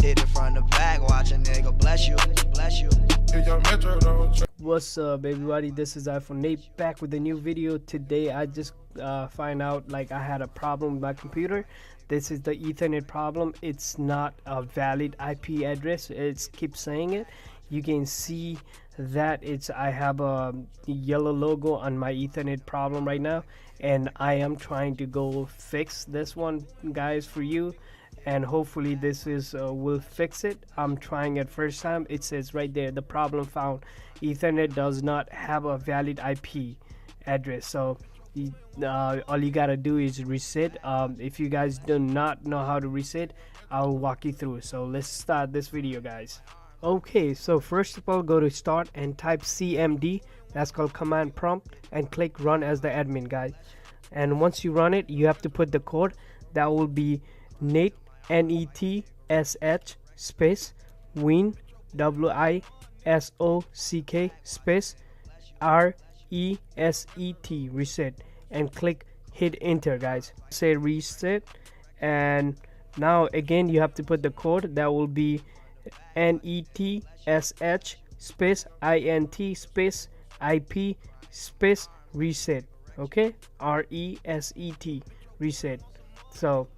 Hit it from the back, watch a nigga bless you, bless you. What's up everybody, this is iPhone Nate back with a new video. Today I just find out like I had a problem with my computer. This is the Ethernet problem. It's not a valid IP address. It keeps saying it. You can see that I have a yellow logo on my Ethernet problem right now, and I am trying to go fix this one, guys, for you, and hopefully this is will fix it. I'm trying it first time. It says right there, the problem found, Ethernet does not have a valid IP address. So all you gotta do is reset. If you guys do not know how to reset, I'll walk you through. So let's start this video, guys. Okay, so first of all, go to start and type cmd, that's called command prompt, and click run as the admin, guys. And once you run it, you have to put the code. That will be Nate, NETSH space win, WISOCK space RESET, reset, and click hit enter, guys. Say reset, and now again you have to put the code. That will be NETSH space INT space IP space reset. Okay, RESET, reset. So,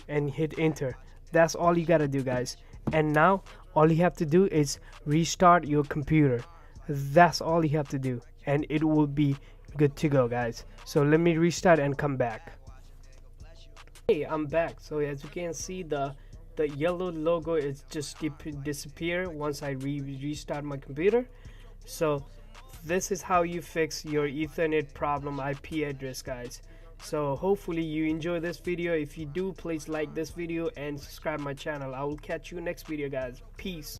and hit enter. That's all you gotta do, guys. And now all you have to do is restart your computer. That's all you have to do, and it will be good to go, guys. So let me restart and come back. Hey, I'm back. So as you can see, the yellow logo is just disappear once I restart my computer. So this is how you fix your Ethernet problem IP address, guys. So hopefully you enjoy this video. If you do, please like this video and subscribe my channel. I will catch you next video, guys. Peace.